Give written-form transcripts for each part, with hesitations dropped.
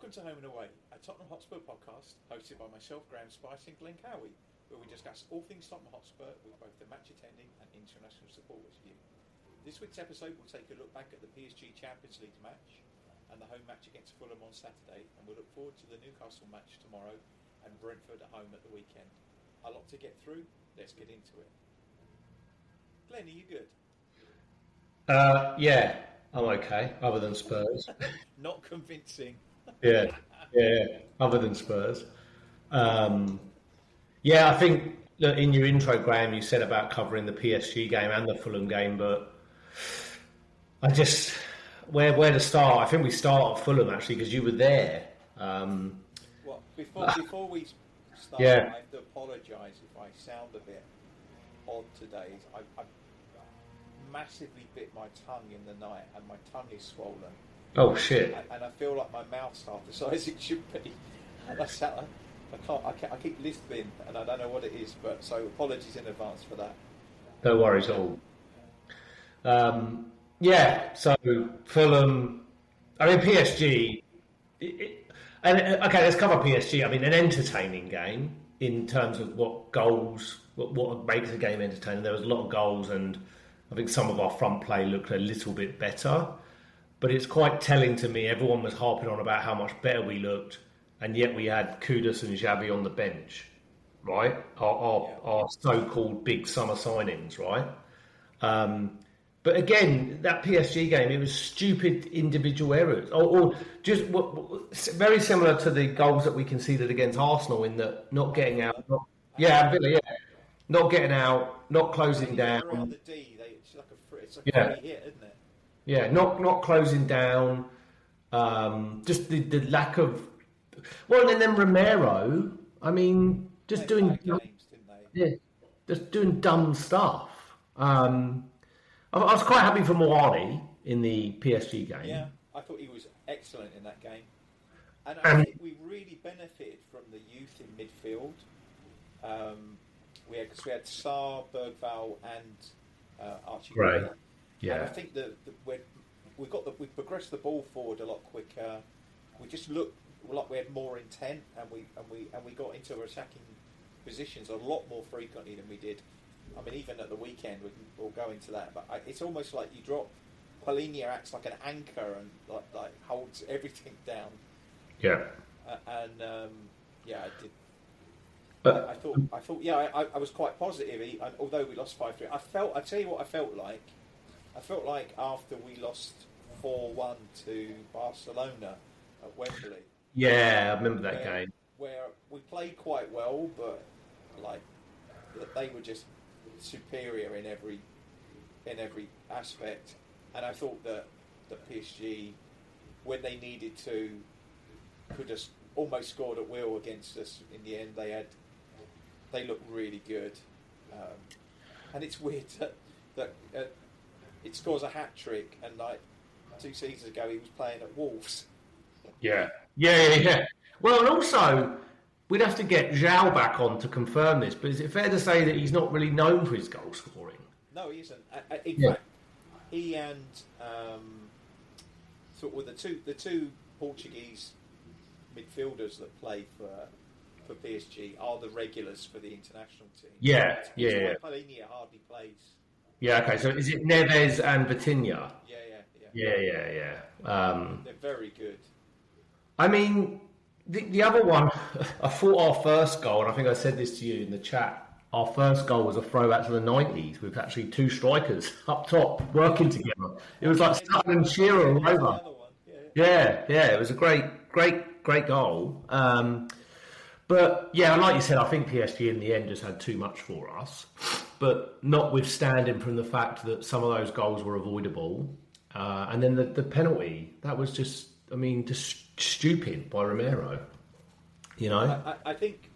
Welcome to Home and Away, a Tottenham Hotspur podcast hosted by myself, Graeme and Glen, where we discuss all things Tottenham Hotspur with both the match attending and international supporters view. This week's episode will take a look back at the PSG Champions League match and the home match against Fulham on Saturday, and we'll look forward to the Newcastle match tomorrow and Brentford at home at the weekend. A lot to get through, let's get into it. Glenn, are you good? Yeah, I'm okay, other than Spurs. Not convincing. Yeah, other than Spurs. I think that in your intro, Graeme, you said about covering the PSG game and the Fulham game, but I just, where to start? I think we start at Fulham, actually, because you were there. Well, before we start, Yeah. I have to apologise if I sound a bit odd today. I massively bit my tongue in the night, and my tongue is swollen. Oh, shit. And I feel like my mouth's half the size it should be. And I keep lisping, and I don't know what it is. But so apologies in advance for that. No worries at all. So Fulham, I mean PSG, okay, let's cover PSG. I mean, an entertaining game in terms of what makes a game entertaining. There was a lot of goals, and I think some of our front play looked a little bit better. But it's quite telling to me, everyone was harping on about how much better we looked, and yet we had Kudus and Xavi on the bench, right? Our so-called big summer signings, right? But again, that PSG game, it was stupid individual errors, or just very similar to the goals that we conceded against Arsenal in that not getting out. Not getting out, not closing down. Around the D, it's like a free hit, isn't it? Yeah, not closing down. Just the lack of. Well, and then Romero. I mean, just doing. Games, didn't they? Yeah, just doing dumb stuff. I was quite happy for Moani in the PSG game. Yeah, I thought he was excellent in that game, and I think we really benefited from the youth in midfield. We had Sarr, Bergvall, and Archie Gray. Yeah, and I think that we progressed the ball forward a lot quicker. We just looked like we had more intent, and we got into attacking positions a lot more frequently than we did. I mean, even at the weekend, we'll go into that. But it's almost like you drop. Palhinha acts like an anchor and like holds everything down. Yeah. I did. I thought. I was quite positive. Although we lost 5-3, I tell you what, I felt like. I felt like after we lost 4-1 to Barcelona at Wembley. Yeah, I remember that game. Where we played quite well, but like they were just superior in every aspect. And I thought that the PSG, when they needed to, could have almost scored at will against us. In the end, they looked really good. And it's weird that it scores a hat trick, and like 2 seasons ago he was playing at Wolves. Yeah. Well, and also we'd have to get Zhao back on to confirm this, but is it fair to say that he's not really known for his goal scoring? No, he isn't. In fact, he and sort of the two Portuguese midfielders that play for PSG are the regulars for the international team. Yeah. Palhinha hardly plays. Yeah, okay, so is it Neves and Vitinha? Yeah. They're very good. I mean, the other one, I thought our first goal, and I think I said this to you in the chat, our first goal was a throwback to the 90s with actually 2 strikers up top working together. It was like Sutton and Shearer all over. Yeah, it was a great goal. But yeah, like you said, I think PSG in the end just had too much for us. But notwithstanding from the fact that some of those goals were avoidable, and then the penalty, that was just stupid by Romero. You know, I think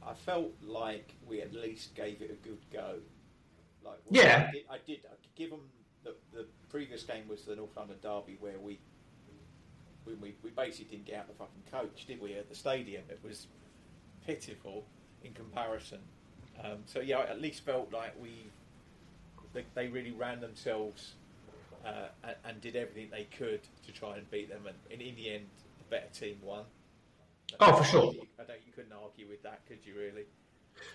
I felt like we at least gave it a good go. Like, I did. Give them the previous game was the North London derby where we basically didn't get out the fucking coach, did we? At the stadium, it was pitiful in comparison. So yeah, I at least felt like they really ran themselves and did everything they could to try and beat them. And in the end, the better team won. Oh, for sure. You couldn't argue with that, could you? Really?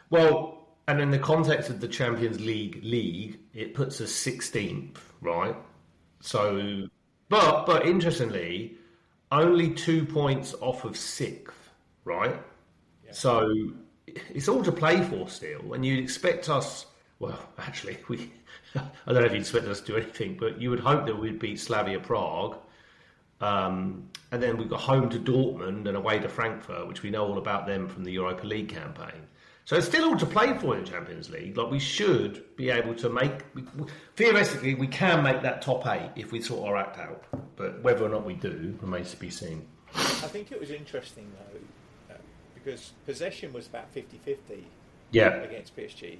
Well, and in the context of the Champions League, it puts us 16th, right? So, but interestingly, only 2 points off of 6th, right? Yeah. So it's all to play for still, and you'd expect us. Well, actually, I don't know if you'd expect us to do anything, but you would hope that we'd beat Slavia Prague, and then we've got home to Dortmund and away to Frankfurt, which we know all about them from the Europa League campaign. So it's still all to play for in the Champions League. Like, we should be able to theoretically, we can make that top 8 if we sort our act out. But whether or not we do remains to be seen. I think it was interesting, though, because possession was about 50-50 against PSG.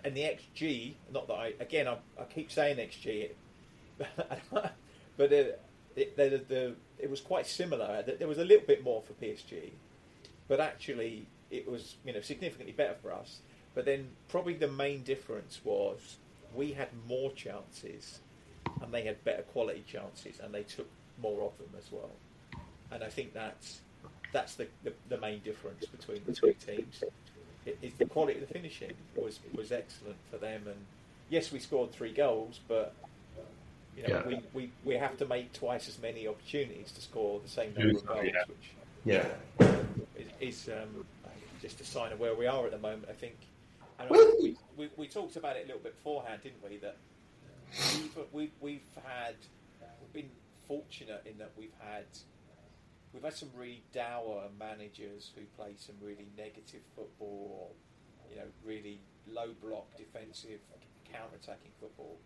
And the XG, not that I keep saying XG, but it was quite similar. There was a little bit more for PSG, but actually it was significantly better for us. But then probably the main difference was we had more chances and they had better quality chances, and they took more of them as well. And I think that's the main difference between the two teams. Is the quality of the finishing was excellent for them, and yes, we scored 3 goals, but we have to make twice as many opportunities to score the same number of goals, which is just a sign of where we are at the moment, I think. And we talked about it a little bit beforehand, didn't we? That we've been fortunate in that we've had some really dour managers who play some really negative football, or really low block defensive counter-attacking football.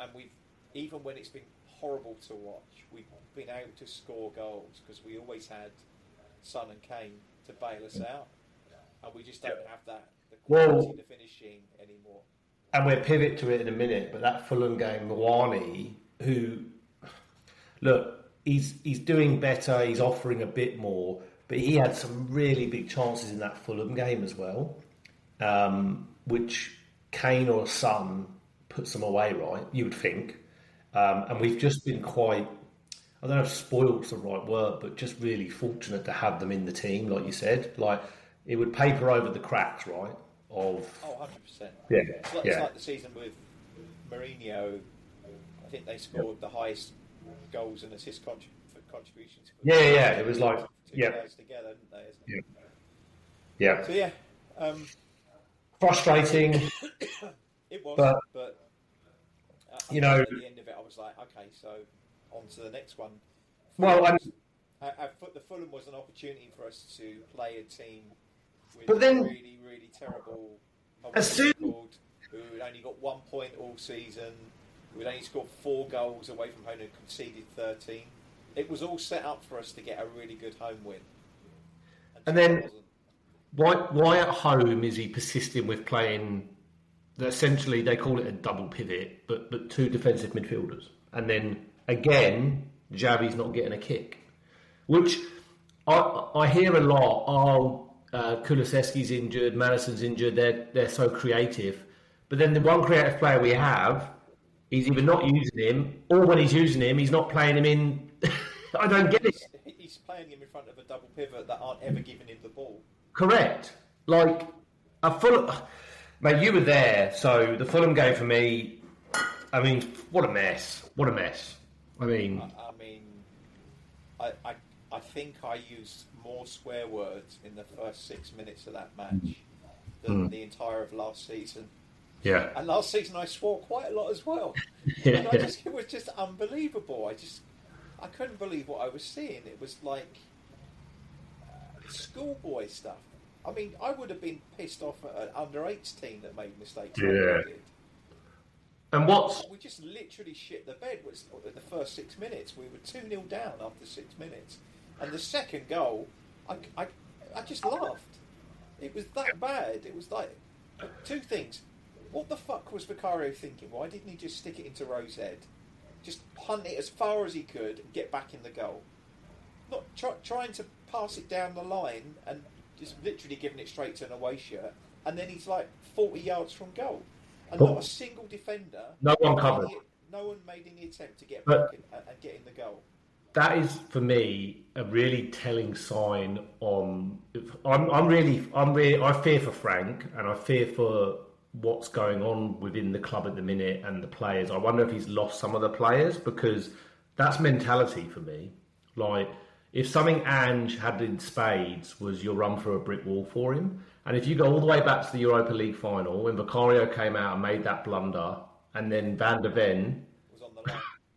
And we've, even when it's been horrible to watch, we've been able to score goals because we always had Son and Kane to bail us out, and we just don't have the quality of the finishing anymore. And we'll pivot to it in a minute, but that Fulham game, Mawani, who, look, he's doing better, he's offering a bit more, but he had some really big chances in that Fulham game as well, which Kane or Son puts them away, right, you would think. And we've just been quite, I don't know if spoiled's the right word, but just really fortunate to have them in the team, like you said. Like, it would paper over the cracks, right, of... Oh, 100%. Yeah. It's like the season with Mourinho. I think they scored the highest goals and assist contributions. Yeah. It was like... Two players together, didn't they? Yeah. So, frustrating. It was, but at the end of it, I was like, okay, so on to the next one. The Fulham was an opportunity for us to play a team with really, really terrible record, who had only got 1 point all season, who had only scored 4 goals away from home and conceded 13. It was all set up for us to get a really good home win. And then, why at home is he persisting with playing? Essentially, they call it a double pivot, but 2 defensive midfielders, and then again, Xavi's not getting a kick, which I hear a lot. Oh, Kulusevski's injured, Madison's injured. They're so creative, but then the one creative player we have, he's either not using him, or when he's using him, he's not playing him in. I don't get it. He's playing him in front of a double pivot that aren't ever giving him the ball. Correct. Like a Fulham. Mate, you were there, so the Fulham game for me. I mean, what a mess! What a mess! I think I used more swear words in the first 6 minutes of that match than the entire of last season. Yeah. And last season I swore quite a lot as well. Yeah. And it was just unbelievable. I couldn't believe what I was seeing. It was like schoolboy stuff. I mean, I would have been pissed off at an under-8s team that made mistakes like we did. And we just literally shit the bed. In the first 6 minutes, we were 2-0 down after 6 minutes, and the second goal, I just laughed. It was that bad. It was like 2 things. What the fuck was Vicario thinking? Why didn't he just stick it into Rowe's head, just punt it as far as he could, and get back in the goal? Not trying to pass it down the line and just literally giving it straight to an away shirt, and then he's like 40 yards from goal. And not a single defender. No one covered. No one made any attempt to get back and get in the goal. that is for me a really telling sign on. I fear for Frank, and I fear for what's going on within the club at the minute and the players. I wonder if he's lost some of the players, because that's mentality for me. Like, if something Ange had in spades was you'll run through a brick wall for him. And if you go all the way back to the Europa League final, when Vicario came out and made that blunder, and then Van der Ven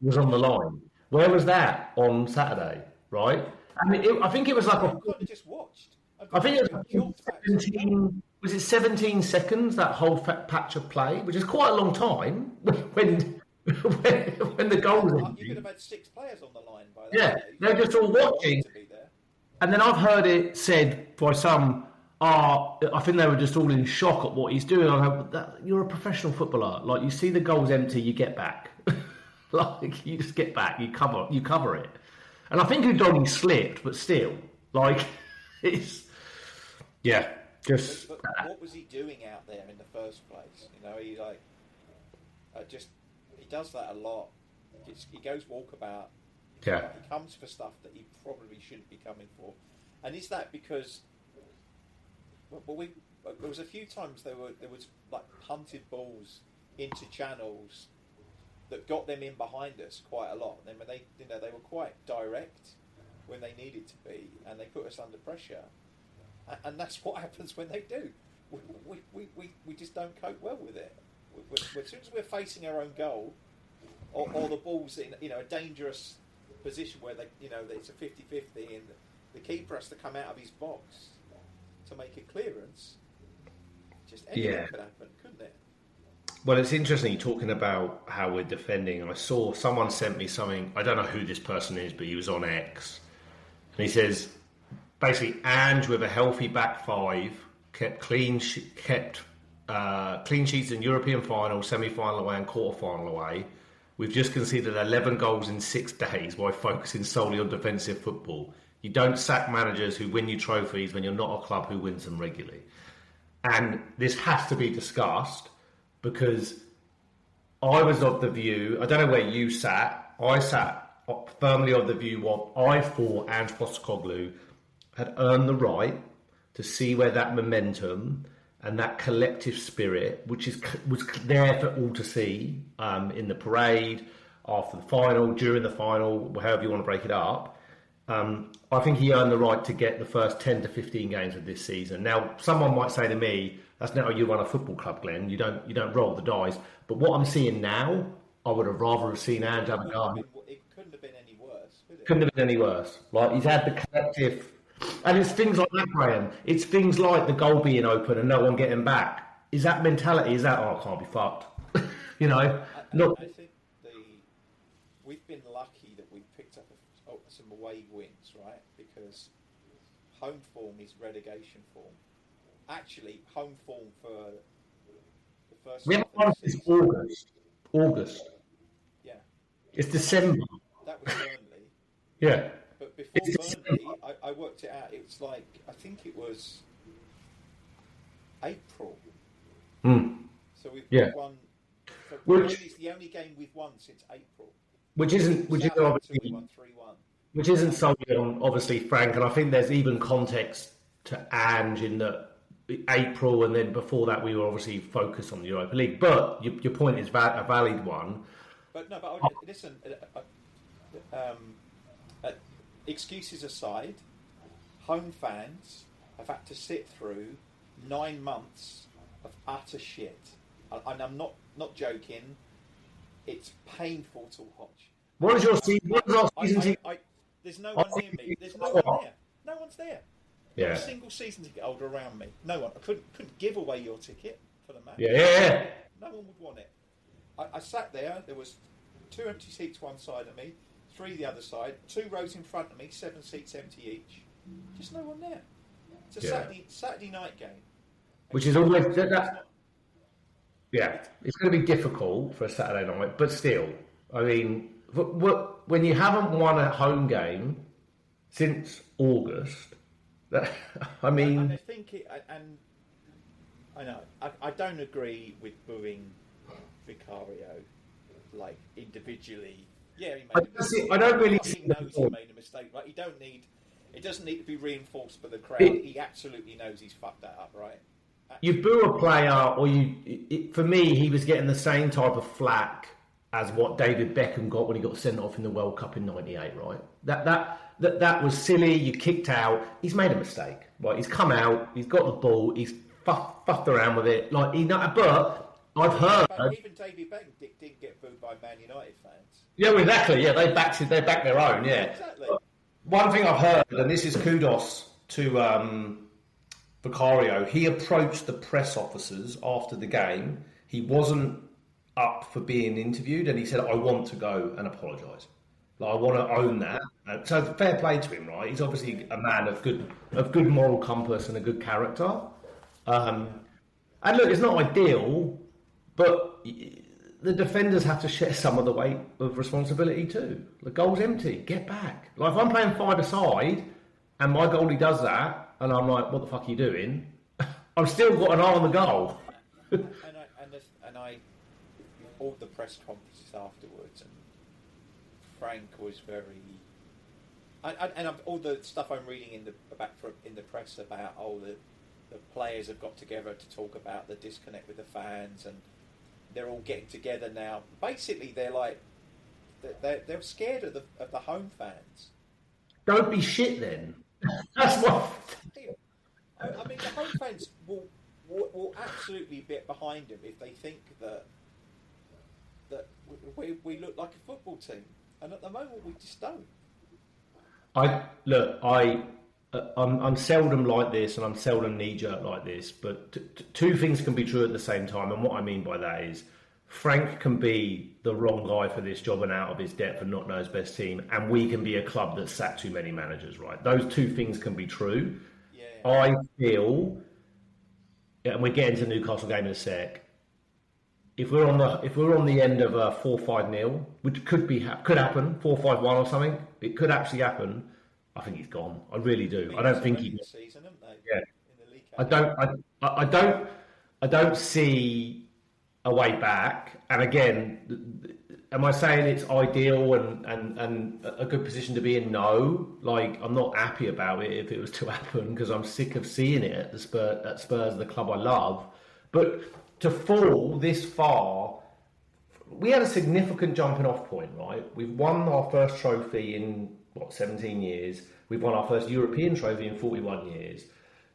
was on the line. Where was that on Saturday, right? I mean, I think it was like I kind of just watched. I think it was 17, was it 17 seconds, that whole patch of play, which is quite a long time when the goal was in. You could have had 6 players on the line by that. Yeah, they're just all watching. And then I've heard it said by some, I think they were just all in shock at what he's doing. I go, you're a professional footballer. Like, you see the goals empty, you get back. Like, you just get back, you cover it. And I think Udoni slipped, but still, like, it's, yeah, just. But what was he doing out there in the first place? You know, he he does that a lot. He goes walkabout. Yeah. He comes for stuff that he probably shouldn't be coming for. And is that because? Well, there was a few times there was like punted balls into channels that got them in behind us quite a lot. And then they were quite direct when they needed to be, and they put us under pressure. And that's what happens when they do. We just don't cope well with it. As soon as we're facing our own goal, or the ball's in a dangerous position where it's a 50-50 and the keeper has to come out of his box to make a clearance, just anything could happen, couldn't it? Well, it's interesting talking about how we're defending. I saw someone sent me something. I don't know who this person is, but he was on X, and he says basically Ange with a healthy back five kept clean sheets in European final, semi-final away, and quarter-final away. We've just conceded 11 goals in 6 days while focusing solely on defensive football. You don't sack managers who win you trophies when you're not a club who wins them regularly. And this has to be discussed, because I was of the view, I don't know where you sat, I sat firmly of the view what I thought Ange Postecoglou had earned the right to see where that momentum and that collective spirit, which was there for all to see, in the parade, after the final, during the final, however you want to break it up. I think he earned the right to get the first 10 to 15 games of this season. Now, someone might say to me, that's not how you run a football club, Glenn. You don't roll the dice. But what I'm seeing now, I would have rather seen Ange have a go. It couldn't have been any worse, could it? Couldn't have been any worse. Like, he's had the collective. And it's things like that, Graham. It's things like the goal being open and no one getting back. Is that mentality? Is that, I can't be fucked? I think we've been lucky that we've picked up some away wins, right? Because home form is relegation form. Actually, home form for the first. We haven't won since August. Yeah. It's December. That was Burnley. Yeah. But before Burnley, I worked it out. It was like, I think it was April. So we've won. So Burnley's the only game we've won since April. Which isn't obviously. Won 3-1. Which isn't solely on obviously Frank, and I think there's even context to Ange in that April, and then before that we were obviously focused on the Europa League. But your point is a valid one. But listen. Excuses aside, home fans have had to sit through 9 months of utter shit, and I'm not joking. It's painful to watch. What is your season? There's no one near me. There's no one there. No one's there. Yeah. Not a single season ticket holder around me. No one. I couldn't give away your ticket for the match. Yeah. No one would want it. I sat there. There was 2 empty seats one side of me, 3 the other side, 2 rows in front of me, 7 seats empty each. Just no one there. It's a Saturday night game. Which is always that. Yeah, it's going to be difficult for a Saturday night, but still, I mean, when you haven't won a home game since August, I mean, and I think I know I don't agree with booing Vicario, like individually Yeah, he I made. I don't really He see knows he the made a mistake. Like, it doesn't need to be reinforced by the crowd. point. He absolutely knows he's fucked that up, right? You boo a player, or for me, he was getting the same type of flack as what David Beckham got when he got sent off in the World Cup in '98. Right? That was silly. You kicked out. He's made a mistake. Right? He's come out. He's got the ball. He's fuffed around with it. Like but I've heard. Even David Beckham didn't get booed by Man United fans. Yeah, well, exactly. Yeah, they backed their own. Yeah. Exactly. One thing I've heard, and this is kudos to Vicario, he approached the press officers after the game. He wasn't up for being interviewed, and he said, "I want to go and apologise. Like, I want to own that." So fair play to him, right? He's obviously a man of good moral compass and a good character. And look, it's not ideal, but the defenders have to share some of the weight of responsibility too. The goal's empty. Get back. Like, if I'm playing five-a-side and my goalie does that, and I'm like, what the fuck are you doing? I've still got an eye on the goal. and I all the press conferences afterwards, and Frank was very. All the stuff I'm reading in the press about the players have got together to talk about the disconnect with the fans, and they're all getting together now. Basically, they're like they're scared of the home fans. Don't be shit then. That's what. I mean, the home fans will absolutely be behind him if they think that we look like a football team, and at the moment we just don't. I'm seldom like this, and I'm seldom knee-jerk like this. But two things can be true at the same time, and what I mean by that is Frank can be the wrong guy for this job and out of his depth and not know his best team, and we can be a club that sacked too many managers. Right? Those two things can be true. Yeah. I feel, and we're getting to the Newcastle game in a sec. If we're on the end of a 4-5-0, which could happen, 4-5-1 or something, it could actually happen. I think he's gone. I really do. I don't think he. Season, haven't they? Yeah. In the league I don't see a way back. And again, am I saying it's ideal and a good position to be in? No. Like, I'm not happy about it if it was to happen, because I'm sick of seeing it at Spurs, the club I love. But to fall this far, we had a significant jumping off point, right? We've won our first trophy in 17 years. We've won our first European trophy in 41 years.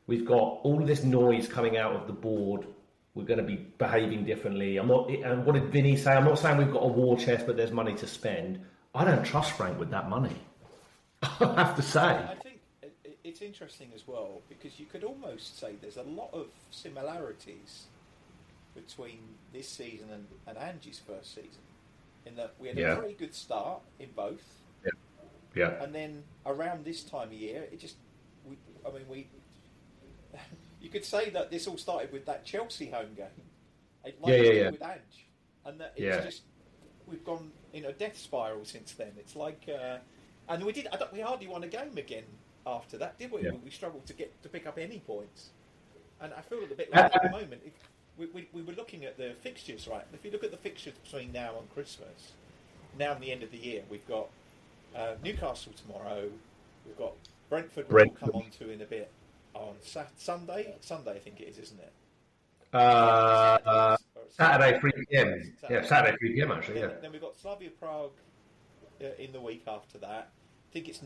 We've got all of this noise coming out of the board. We're going to be behaving differently. And what did Vinny say? I'm not saying we've got a war chest, but there's money to spend. I don't trust Frank with that money. I have to say. I think it's interesting as well, because you could almost say there's a lot of similarities between this season and Angie's first season, in that we had a very good start in both. Yeah. And then around this time of year, you could say that this all started with that Chelsea home game. With Ange, and that it's just we've gone in a death spiral since then. It's like, and we hardly won a game again after that, did we? Yeah. We struggled to pick up any points, and I feel a bit like at the moment. We were looking at the fixtures, right? If you look at the fixtures between now and Christmas, now and the end of the year, we've got Newcastle tomorrow. We've got Brentford. We'll come on to in a bit on Sunday. Sunday, I think it is, isn't it? Saturday 3 p.m. Yeah, Saturday 3 p.m. actually. Then we've got Slavia Prague in the week after that. I think it's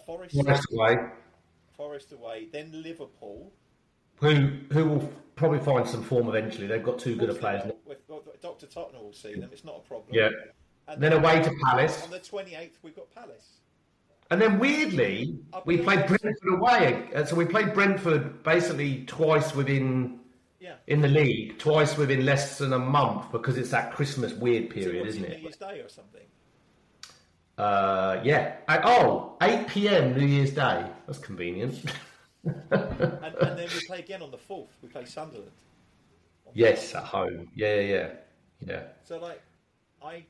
Forest away. Forest away. Then Liverpool. Who will probably find some form eventually. They've got too good a players. Dr. Tottenham will see them. It's not a problem. Yeah. And then away to Palace. On the 28th, we've got Palace. And then weirdly, we played Brentford away. So we played Brentford basically twice in the league, twice within less than a month, because it's that Christmas weird period, isn't it? New Year's Day or something? 8 p.m. New Year's Day. That's convenient. and then we play again on the 4th. We play Sunderland. Yes, at home. Yeah. So like, I'm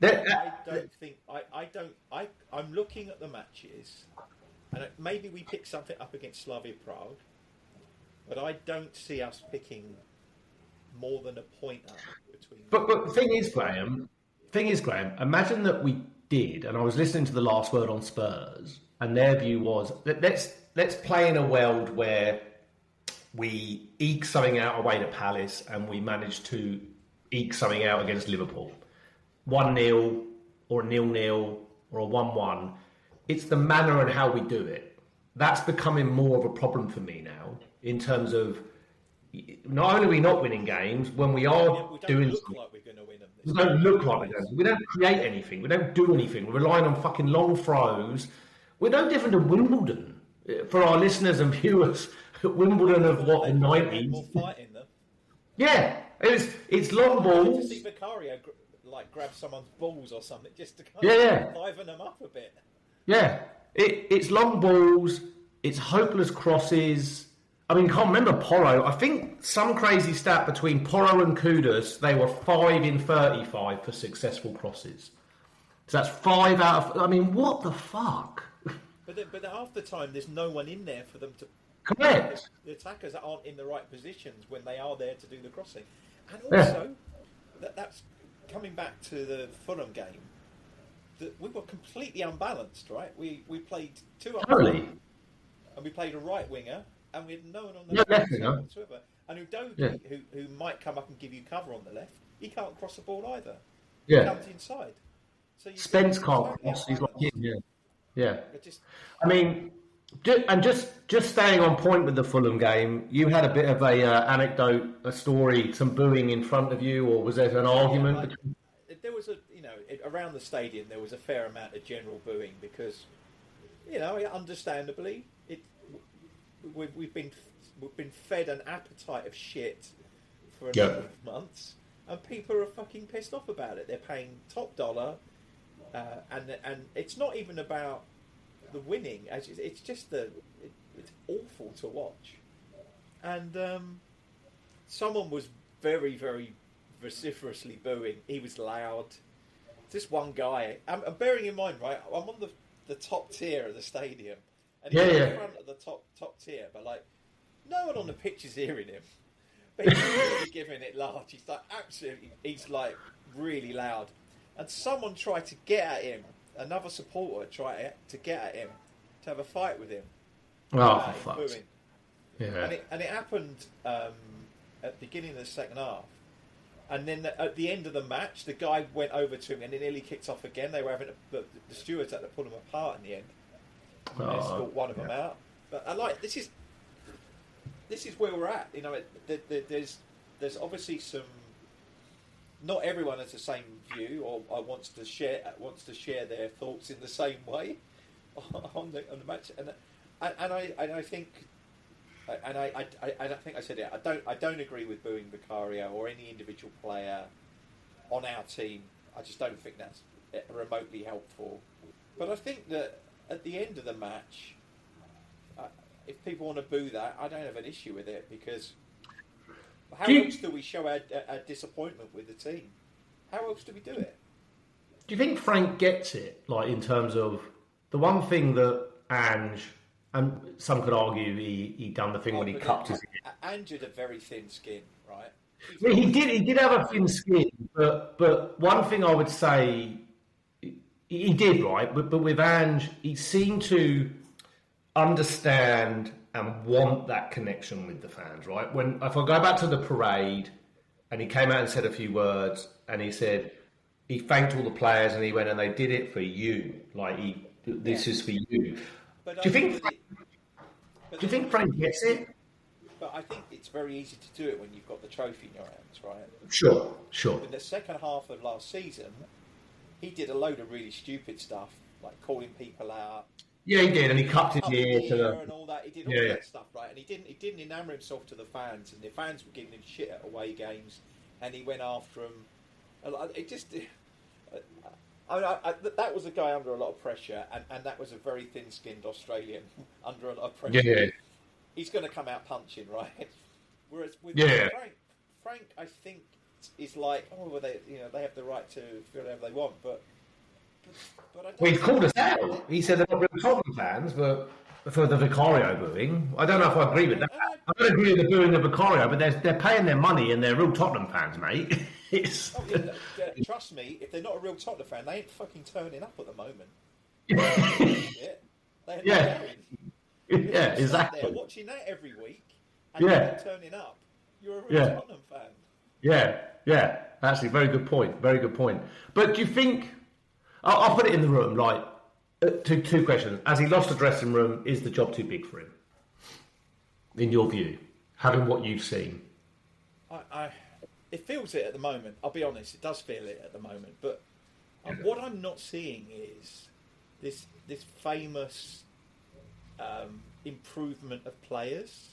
looking at the matches, and maybe we pick something up against Slavia Prague, but I don't see us picking more than a point up between. But the thing is, Graeme, thing is, Graham, imagine that we did, and I was listening to the last word on Spurs, and their view was that let's play in a world where we eke something out away to Palace and we manage to eke something out against Liverpool. 1-0 or a 0-0 or a 1-1. It's the manner and how we do it. That's becoming more of a problem for me now in terms of not only are we not winning games, when we are doing something, like we're going to win them. we don't look like we're going to. We don't create anything. We don't do anything. We're relying on fucking long throws. We're no different to Wimbledon. For our listeners and viewers, Wimbledon of what, the 90s? More fighting them. Yeah, it's long balls. To see Vicario grab someone's balls or something just to kind of liven them up a bit. Yeah, it's long balls. It's hopeless crosses. I mean, can't remember Porro. I think some crazy stat between Porro and Kudus, they were 5 in 35 for successful crosses. So that's 5 out of. I mean, what the fuck? But half the time, there's no one in there for them to. Correct. The attackers aren't in the right positions when they are there to do the crossing, and also that's coming back to the Fulham game. That we were completely unbalanced, right? We played 2 up totally, and we played a right winger, and we had no one on the left winger whatsoever. And Udogie, who might come up and give you cover on the left, he can't cross the ball either. He comes inside. So Spence can't cross. He's like him. Yeah. I mean, just staying on point with the Fulham game, you had a bit of a anecdote, a story, some booing in front of you, or was there an argument? There was around the stadium there was a fair amount of general booing because, understandably, we've been fed an appetite of shit for a number of months, and people are fucking pissed off about it. They're paying top dollar, and it's not even about the winning. It's just it's awful to watch. And someone was very, very vociferously booing. He was loud. This one guy. I'm bearing in mind, right? I'm on the top tier of the stadium, and he's in front of the top tier, but no one on the pitch is hearing him. But he's really giving it large. He's he's really loud. And someone tried to get at him. Another supporter tried to get at him, to have a fight with him. Oh, for fuck's sake. Yeah. And it happened at the beginning of the second half. And then at the end of the match, the guy went over to him and he nearly kicked off again. They were having the stewards had to pull them apart in the end. They escort one of them out. But this is where we're at. There's obviously some. Not everyone has the same view or wants to share their thoughts in the same way on the match. And I think. And I think I said it. I don't agree with booing Vicario or any individual player on our team. I just don't think that's remotely helpful. But I think that at the end of the match, if people want to boo that, I don't have an issue with it because how else do we show our disappointment with the team? How else do we do it? Do you think Frank gets it? In terms of the one thing that Ange. And some could argue he done the thing when he cupped his ear. Ange had a very thin skin, right? Yeah, he did have a thin skin, but one thing I would say he did, right? But with Ange, he seemed to understand and want that connection with the fans, right? If I go back to the parade, and he came out and said a few words, and he said he thanked all the players, and he went and they did it for you, this is for you. But do you think Frank gets it? But I think it's very easy to do it when you've got the trophy in your hands, right? Sure. In the second half of last season, he did a load of really stupid stuff, like calling people out. Yeah, he did, and he cupped his ear to and all that. He did all that stuff, right? And he didn't enamour himself to the fans, and the fans were giving him shit at away games, and he went after them. It just. That was a guy under a lot of pressure, and that was a very thin-skinned Australian under a lot of pressure. Yeah. He's going to come out punching, right? Whereas with Frank, I think is they have the right to feel whatever they want, but I don't. Well, he's called us out. He said they're not real Tottenham fans, but for the Vicario booing, I don't know if I agree with that. I don't agree with the booing of Vicario, but they're paying their money and they're real Tottenham fans, mate. It's Oh yeah, trust me, if they're not a real Tottenham fan, they ain't fucking turning up at the moment. They're yeah, if yeah, you're sat exactly. there watching that every week and you're Yeah, not turning up, you're a real yeah, Tottenham fan. yeah. Actually, very good point. Very good point. But do you think? I'll put it in the room. Like two questions. As he lost the dressing room, is the job too big for him? In your view, having what you've seen, It feels it at the moment. I'll be honest, it does feel it at the moment. But what I'm not seeing is this famous improvement of players.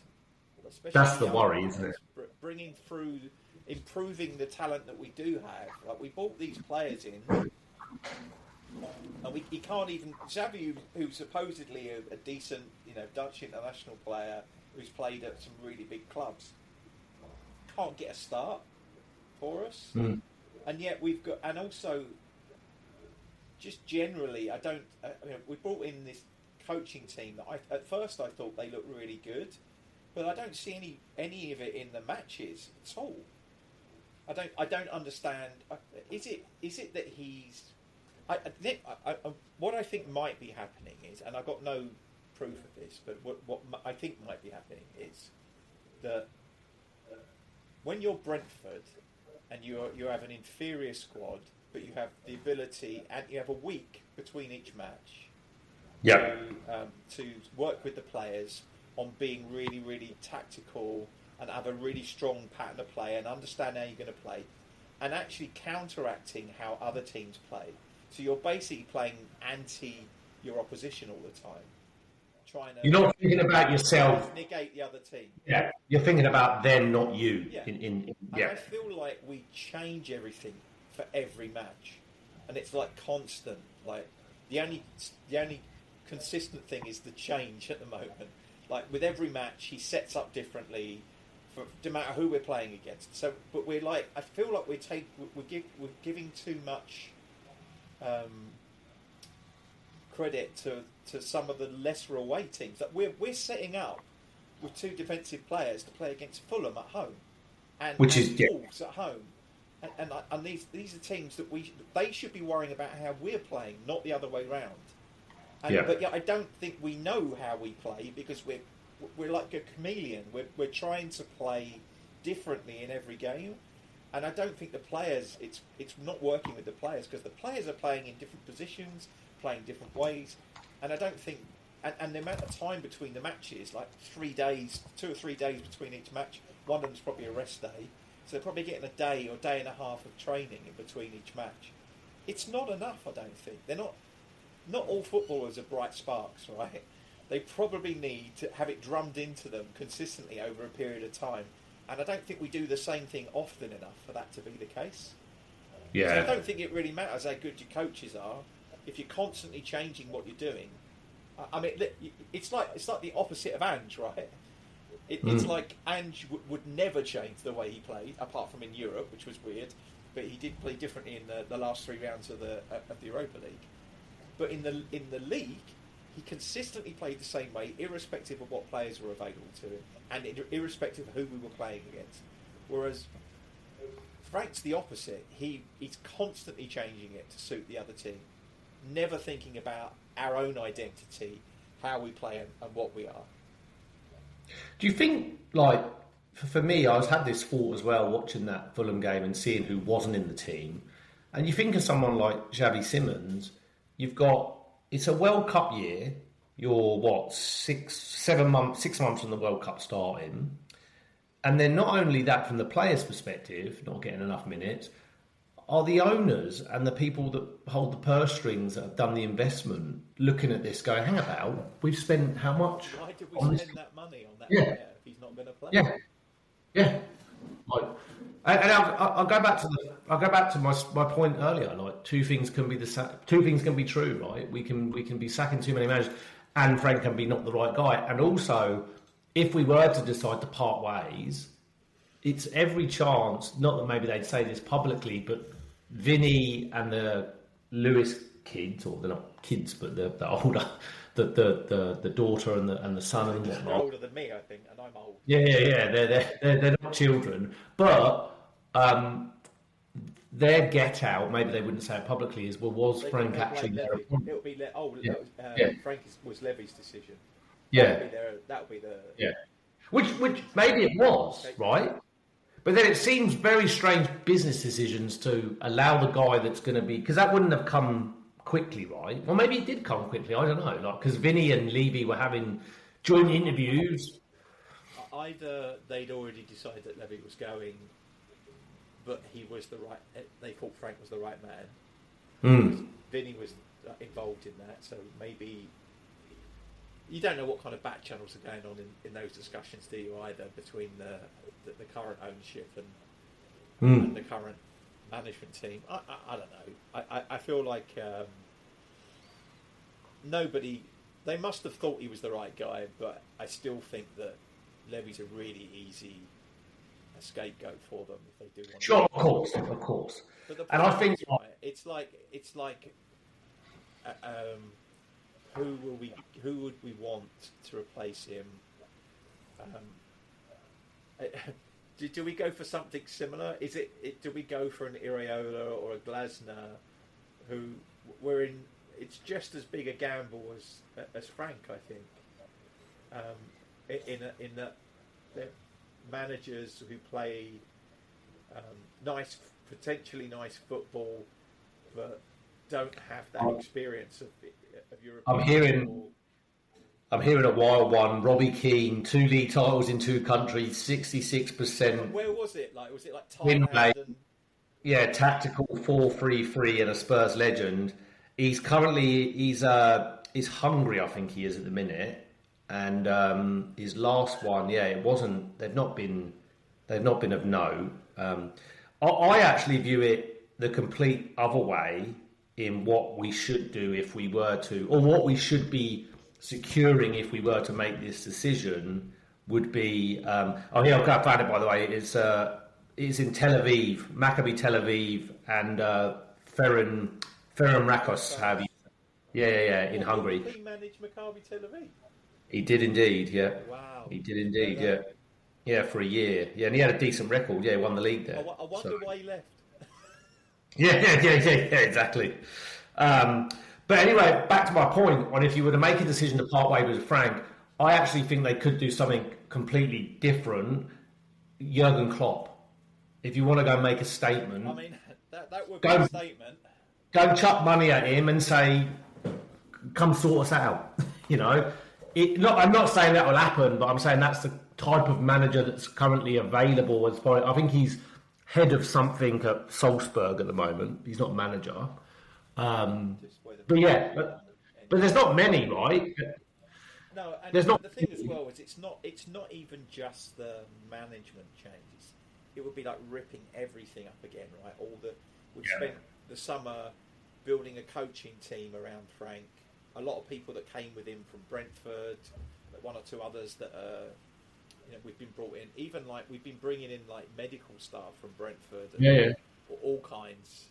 Especially that's the worry, isn't it? Bringing through, improving the talent that we do have. Like we bought these players in, and he can't even Xavi, who's supposedly a decent, Dutch international player who's played at some really big clubs, can't get a start for us. And yet we've got, and also just generally, we brought in this coaching team that at first I thought they looked really good, but I don't see any of it in the matches at all. I don't understand. Is it that he's? What I think might be happening is, and I've got no proof of this, but what I think might be happening is that when you're Brentford and you have an inferior squad, but you have the ability and you have a week between each match, to work with the players on being really, really tactical and have a really strong pattern of play and understand how you're going to play, and actually counteracting how other teams play. So you're basically playing anti your opposition all the time. You're not thinking about yourself. Negate the other team. Yeah, you're thinking about them, not you. Yeah. And I feel like we change everything for every match, and it's like constant. Like the only consistent thing is the change at the moment. Like with every match, he sets up differently, no matter who we're playing against. So, but we're like, I feel like we're giving too much credit to some of the lesser away teams. That we're setting up with two defensive players to play against Fulham at home, and Wolves at home, and these are teams that they should be worrying about how we're playing, not the other way round. But I don't think we know how we play because we're like a chameleon. We're trying to play differently in every game, and I don't think the players. It's not working with the players because the players are playing in different positions, playing different ways, and I don't think. And the amount of time between the matches, like 3 days, 2 or 3 days between each match. One of them's probably a rest day, so they're probably getting a day or day and a half of training in between each match. It's not enough. I don't think they're not. Not all footballers are bright sparks, right? They probably need to have it drummed into them consistently over a period of time. And I don't think we do the same thing often enough for that to be the case. Yeah. So I don't think it really matters how good your coaches are if you're constantly changing what you're doing. I mean, it's like the opposite of Ange, right? It's like Ange would never change the way he played, apart from in Europe, which was weird. But he did play differently in the last 3 rounds of the Europa League. But in the league, he consistently played the same way, irrespective of what players were available to him, and irrespective of who we were playing against. Whereas Frank's the opposite. He's constantly changing it to suit the other team, never thinking about our own identity, how we play and what we are. Do you think, like, for me, I had this thought as well, watching that Fulham game and seeing who wasn't in the team, and you think of someone like Xavi Simons. It's a World Cup year. You're 6 months from the World Cup starting, and then not only that, from the players' perspective, not getting enough minutes, are the owners and the people that hold the purse strings that have done the investment looking at this, going, "Hang about, we've spent how much? Why did we spend that money on that player if he's not going to play?" Yeah. Like, and I'll go back to my point earlier. Like, two things can be true, right? We can be sacking too many managers, and Frank can be not the right guy. And also, if we were to decide to part ways, it's every chance. Not that maybe they'd say this publicly, but Vinny and the Lewis kids, or they're not kids, but the older, the daughter and the son and whatnot. They're older than me, I think, and I'm old. Yeah. They're not children, but their get out, maybe they wouldn't say it publicly, is, well, was Frank actually their opponent? It'll be Yeah. Frank was Levy's decision. Yeah. That'll be the Yeah. Which maybe it was, right? But then it seems very strange business decisions to allow the guy that's going to be, because that wouldn't have come quickly, right? Well, maybe it did come quickly. I don't know, like because Vinny and Levy were having joint interviews. Either they'd already decided that Levy was going, but he was the right. They thought Frank was the right man. Vinny was involved in that, so maybe you don't know what kind of back channels are going on in those discussions, do you? Either between the current ownership and the current management team. I don't know. I feel like nobody. They must have thought he was the right guy, but I still think that Levy's a really easy scapegoat for them if they do want. Sure, of course. And I think it's like who would we want to replace him? Do we go for something similar? Do we go for an Iraola or a Glasner, who we're in? It's just as big a gamble as Frank, I think. In that they're managers who play potentially nice football, but don't have that experience of European. I'm hearing a wild one. Robbie Keane, 2 league titles in 2 countries, 66%. Where was it? Was it like win rate? And... Yeah, tactical 4-3-3 and a Spurs legend. He's Hungary, I think he is at the minute, and his last one, it wasn't. They've not been of no. I actually view it the complete other way in what we should do if we were to, or what we should be securing if we were to make this decision would be. I've found it, by the way. It's in Tel Aviv, Maccabi Tel Aviv, and Ferenc Rakos have. In Hungary. Did he manage Maccabi Tel Aviv? He did indeed, yeah. Wow. He did indeed, yeah. Yeah, for a year. Yeah, and he had a decent record. Yeah, he won the league there. I wonder why he left. Yeah, exactly. But anyway, back to my point on if you were to make a decision to part ways with Frank, I actually think they could do something completely different. Jurgen Klopp. If you want to go and make a statement... I mean, that would be a statement. Go chuck money at him and say, come sort us out. I'm not saying that will happen, but I'm saying that's the type of manager that's currently available. I think he's head of something at Salzburg at the moment. He's not a manager. But there's not many, right? No, and the thing as well is it's not even just the management changes. It would be like ripping everything up again, right? We've spent the summer building a coaching team around Frank. A lot of people that came with him from Brentford, one or two others that we've been brought in. Even like we've been bringing in like medical staff from Brentford, and all kinds.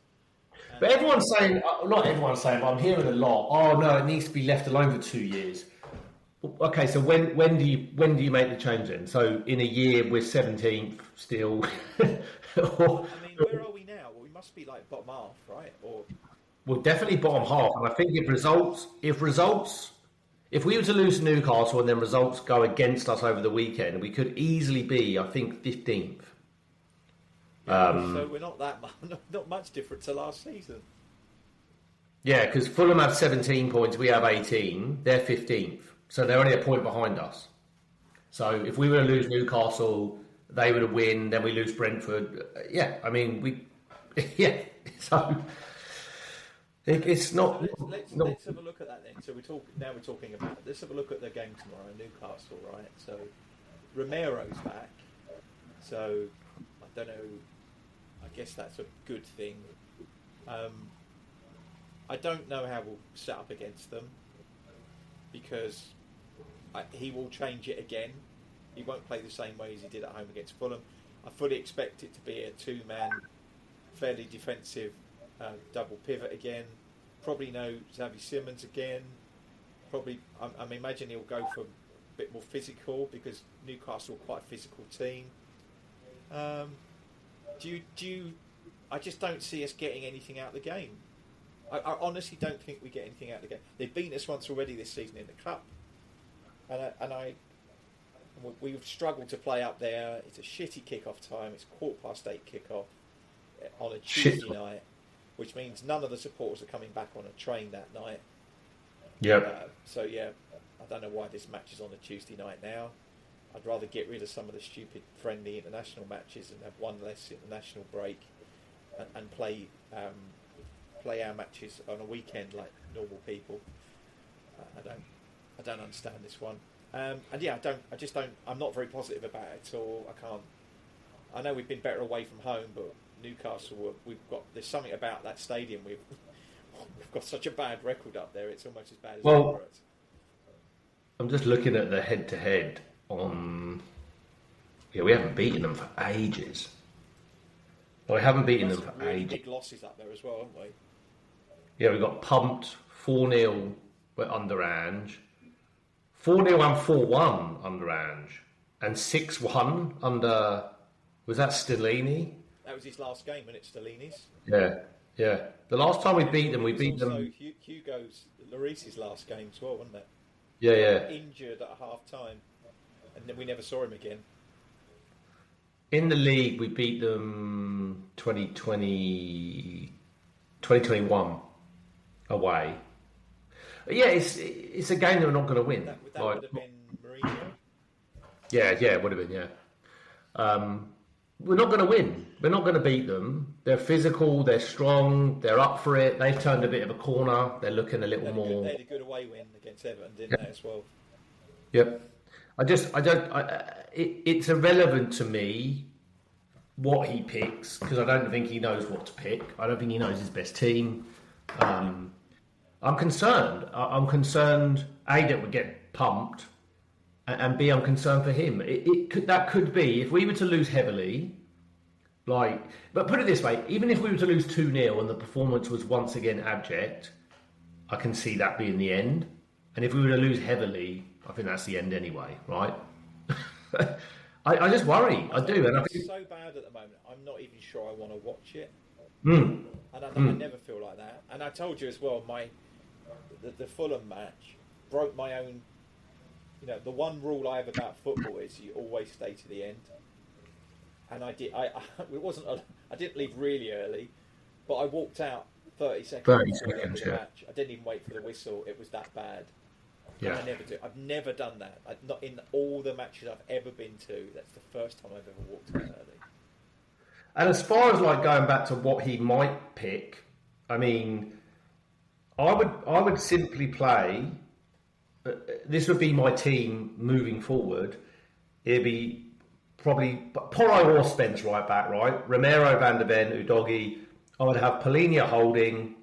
But everyone's saying, not everyone's saying, but I'm hearing a lot. Oh no, it needs to be left alone for 2 years. Okay, so when do you make the change then? So in a year we're 17th still. I mean, where are we now? Well, we must be like bottom half, right? Or we're definitely bottom half, and I think if we were to lose to Newcastle and then results go against us over the weekend, we could easily be, I think, 15th. So we're not much different to last season. Yeah, because Fulham have 17 points, we have 18. They're 15th, so they're only a point behind us. So if we were to lose Newcastle, they would win. Then we lose Brentford. So it's not. Let's have a look at that then. So we're talking about. Let's have a look at the game tomorrow, Newcastle, right? So Romero's back. So I don't know. I guess that's a good thing. I don't know how we'll set up against them because he will change it again. He won't play the same way as he did at home against Fulham. I fully expect it to be a 2-man, fairly defensive double pivot again. Probably no Xavi Simons again. Probably, I'm imagining he'll go for a bit more physical because Newcastle are quite a physical team. Do you I just don't see us getting anything out of the game. I honestly don't think we get anything out of the game. They've beaten us once already this season in the cup, and we've struggled to play up there. It's a shitty kick-off time. It's 8:15 kick-off on a Tuesday night, which means none of the supporters are coming back on a train that night. So I don't know why this match is on a Tuesday night now. I'd rather get rid of some of the stupid friendly international matches and have one less international break and play our matches on a weekend like normal people. I don't understand this one. I'm not very positive about it at all. I know we've been better away from home, but Newcastle, there's something about that stadium. We've got such a bad record up there. It's almost as bad as Emirates. I'm just looking at the head-to-head on. Yeah, we haven't beaten them for ages. We haven't beaten them for ages. Big losses up there as well, haven't we? Yeah, we got pumped 4-0 under Ange, 4-0 and 4-1 under Ange, and 6-1 under. Was that Stellini? That was his last game, and it's Stellini's. Yeah. The last time we beat them, Hugo Lloris's last game as well, wasn't it? Yeah. Injured at half time, and then we never saw him again. In the league, we beat them 2021 away. Yeah, it's a game that we're not going to win. That would have been Mourinho. Yeah, it would have been. Yeah. We're not going to win. We're not going to beat them. They're physical. They're strong. They're up for it. They've turned a bit of a corner. They're looking a little more. They had a good away win against Everton, didn't they, as well? Yep. It's irrelevant to me what he picks because I don't think he knows what to pick. I don't think he knows his best team. I'm concerned. I'm concerned, A, that we get pumped, and B, I'm concerned for him. That could be, if we were to lose heavily, but put it this way, even if we were to lose 2-0 and the performance was once again abject, I can see that being the end. And if we were to lose heavily, I think that's the end anyway, right? I just worry. I do. And it's so bad at the moment, I'm not even sure I want to watch it. And I never feel like that. And I told you as well, the Fulham match broke my own. The one rule I have about football is you always stay to the end. And I did. I didn't leave really early, but I walked out 30 seconds before the end of the match. I didn't even wait for the whistle. It was that bad. Yeah. And I never do. I've never done that. Not in all the matches I've ever been to. That's the first time I've ever walked out early. And as far as going back to what he might pick, I mean, I would simply play. This would be my team moving forward. It'd be probably Porro or Spence right back, right? Romero, Van der Ven, Udogie. I would have Polinia holding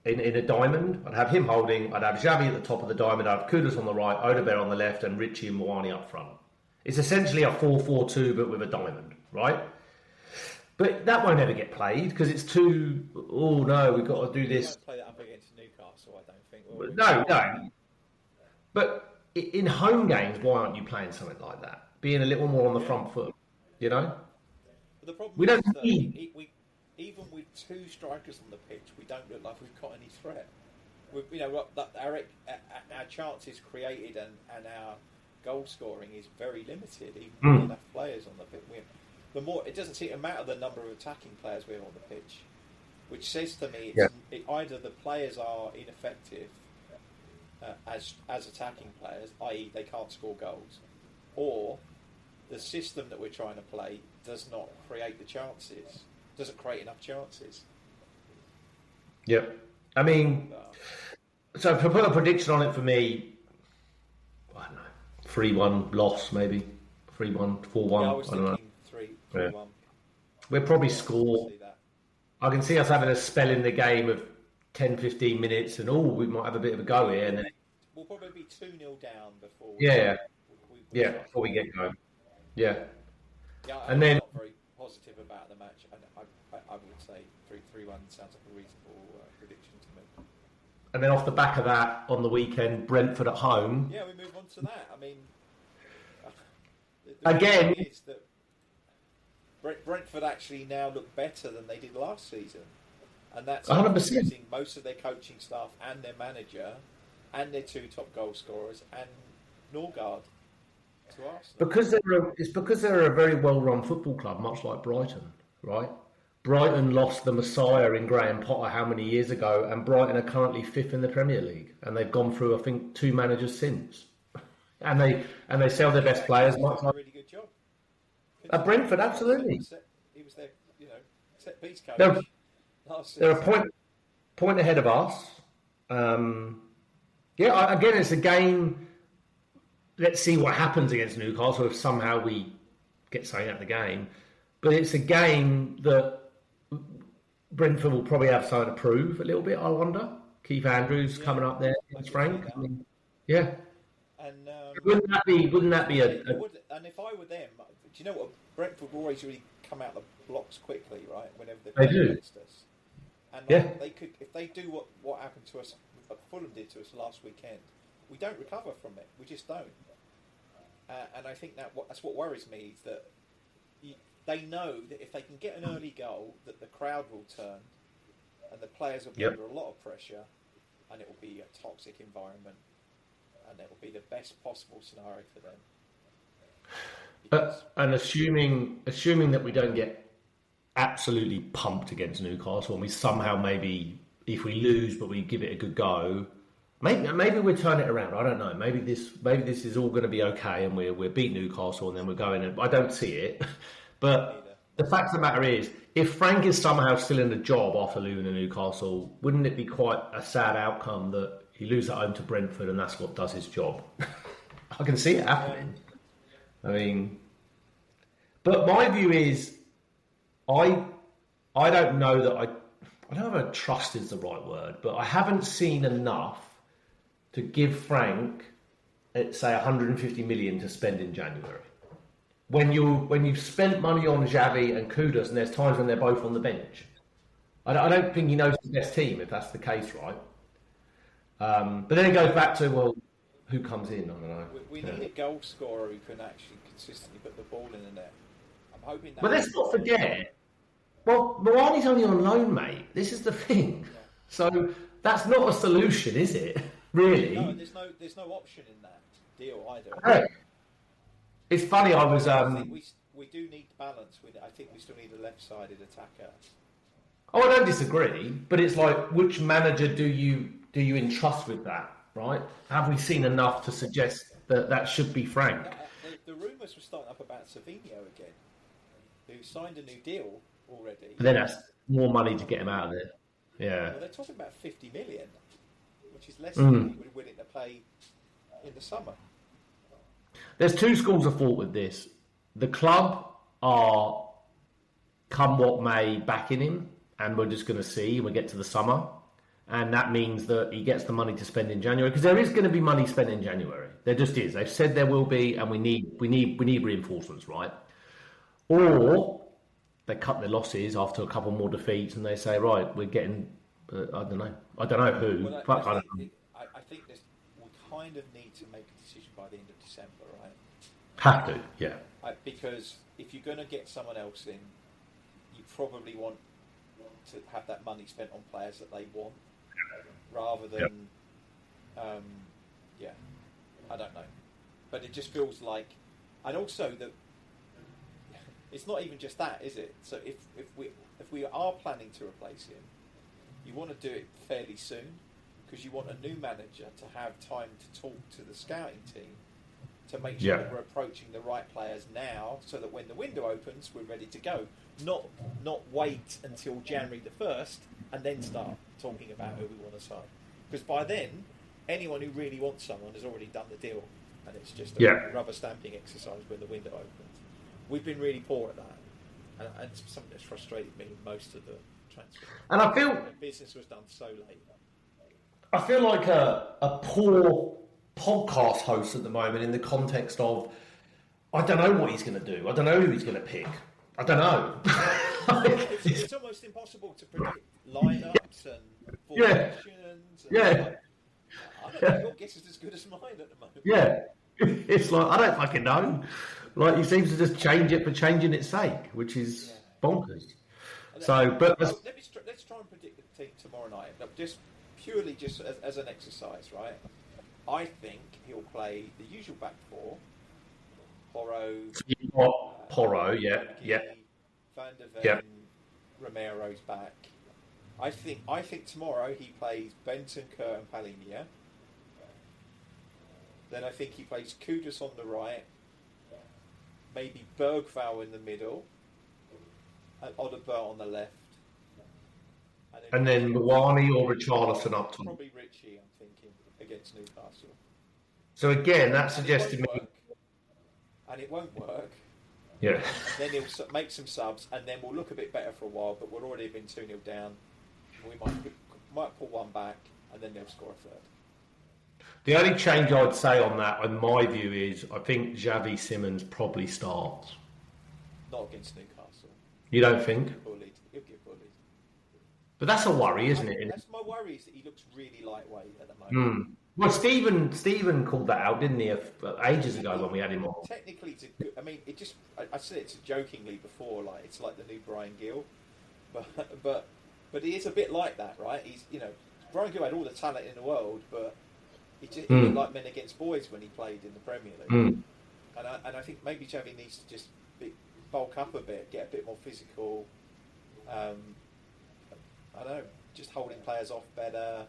in a diamond. I'd have him holding. I'd have Xavi at the top of the diamond. I'd have Kudus on the right, Odegaard on the left, and Richie and Moani up front. It's essentially a 4-4-2, but with a diamond, right? But that won't ever get played because it's too. Oh no, we've got to do this. We won't play that up against Newcastle, I don't think. No. But in home games, why aren't you playing something like that? Being a little more on the front foot, But the problem we don't need. Even with two strikers on the pitch, we don't look like we've got any threat. Our chances created and our goal scoring is very limited, even with enough players on the pitch. It doesn't seem to matter the number of attacking players we have on the pitch, which says to me either the players are ineffective as attacking players, i.e. they can't score goals, or the system that we're trying to play does not create the chances. Doesn't create enough chances. Yep. I mean, so if I put a prediction on it for me, I don't know, 3-1 loss maybe, 3-1, 4-1. Yeah, I was thinking 3-1. We'll probably score. I can see us having a spell in the game of 10-15 minutes, and we might have a bit of a go here. And then we'll probably be 2-0 down before. Before we get going. Yeah. I'm not very positive about the match. I would say 3-1 sounds like a reasonable prediction to me. And then off the back of that, on the weekend, Brentford at home. Yeah, we move on to that. I mean, again, Brentford actually now look better than they did last season, and that's 100%. losing most of their coaching staff and their manager and their 2 top goal scorers and Norgard to Arsenal. Because they're a very well-run football club, much like Brighton, right? Brighton lost the Messiah in Graham Potter how many years ago, and Brighton are currently 5th in the Premier League, and they've gone through, I think, 2 managers since, and they sell their best players. Much like a really good job. At Brentford, absolutely. He was their, set piece coach last season. They're a point ahead of us. Again, it's a game. Let's see what happens against Newcastle if somehow we get something out of the game. But it's a game that Brentford will probably have something to prove a little bit, I wonder. Keith Andrews coming up there against Frank. Yeah. And wouldn't that be a... And if I were them, do you know what? Brentford always really come out the blocks quickly, right? Whenever they play against us. And they could, if they do what happened to us, what Fulham did to us last weekend, we don't recover from it. We just don't. And I think that's what worries me, is that they know that if they can get an early goal, that the crowd will turn, and the players will be under a lot of pressure, and it will be a toxic environment, and it will be the best possible scenario for them. And assuming that we don't get absolutely pumped against Newcastle, and we somehow maybe, if we lose but we give it a good go, maybe we turn it around. I don't know. Maybe this is all going to be okay, and we're beat Newcastle, and then we're going. And I don't see it, but the fact of the matter is, if Frank is somehow still in the job after losing to Newcastle, wouldn't it be quite a sad outcome that he loses at home to Brentford, and that's what does his job? I can see it happening. I mean, but my view is, I don't know that I don't know if trust is the right word, but I haven't seen enough to give Frank, say, 150 million to spend in January. When you've spent money on Xavi and Kudus, and there's times when they're both on the bench, I don't think he knows the best team, if that's the case, right? But then it goes back to, well, who comes in? I don't know. We need a goal scorer who can actually consistently put the ball in the net. I'm hoping that. But let's not forget. Well, Morani's only on loan, mate. This is the thing. Yeah. So that's not a solution, is it? Really? No, there's no option in that deal either. Hey. It's funny. I think we do need balance with it. I think we still need a left-sided attacker. Oh, I don't disagree, but it's like, which manager do you entrust with that? Right? Have we seen enough to suggest that should be Frank? The rumours were starting up about Savinho again, who signed a new deal already. But then that's more money to get him out of there. Yeah. Well, they're talking about 50 million, which is less than we were willing to pay in the summer. There's 2 schools of thought with this. The club are, come what may, backing him, and we're just going to see when we get to the summer. And that means that he gets the money to spend in January, because there is going to be money spent in January. There just is. They've said there will be, and we need reinforcements, right? Or they cut their losses after a couple more defeats, and they say, right, we're getting, I don't know who. Well, I don't know. I think we kind of need to make a decision by the end of December, right? Have to, yeah. Because if you're going to get someone else in, you probably want to have that money spent on players that they want, rather than, I don't know. But it just feels like, and also that it's not even just that, is it? So if we are planning to replace him, you want to do it fairly soon, because you want a new manager to have time to talk to the scouting team to make sure that we're approaching the right players now, so that when the window opens, we're ready to go. Not wait until January the 1st and then start talking about who we want to sign. Because by then, anyone who really wants someone has already done the deal, and it's just a rubber stamping exercise when the window opens. We've been really poor at that, and it's something that's frustrated me with most of the transfer. And I feel the business was done so late. I feel like a poor podcast host at the moment, in the context of, I don't know what he's going to do. I don't know who he's going to pick. I don't know. It's almost impossible to predict lineups and formations. I don't know, your guess is as good as mine at the moment. Yeah. It's like, I don't fucking know. Like he seems to just change it for changing its sake, which is bonkers. So, but let's try and predict the team tomorrow night. Look, just purely as an exercise, right? I think he'll play the usual back four. Porro, yeah. Van der Ven, Romero's back. I think tomorrow he plays Benton, Kerr, and Palhinha. Then I think he plays Kudus on the right, maybe Bergvall in the middle, and Odegaard on the left. And then Mawani or Richarlison up top. Probably Richie, I'm thinking, against Newcastle. So again, that suggests to me... And it won't work. Yeah. And then he'll make some subs, and then we'll look a bit better for a while, but we've already been 2-0 down. We might pull one back, and then they'll score a third. The only change I'd say on that, in my view, is I think Xavi Simons probably starts. Not against Newcastle. You don't think? He'll get bullied. But that's a worry, isn't it? That's my worry, is that he looks really lightweight at the moment. Well, Stephen called that out, didn't he, ages ago when we had him on? Technically, I said it jokingly before, like it's like the new Brian Gill, but he is a bit like that, right? He's, Brian Gill had all the talent in the world, but he looked like men against boys when he played in the Premier League. And I think maybe Xavi needs to just bulk up a bit, get a bit more physical. I don't know, just holding players off better.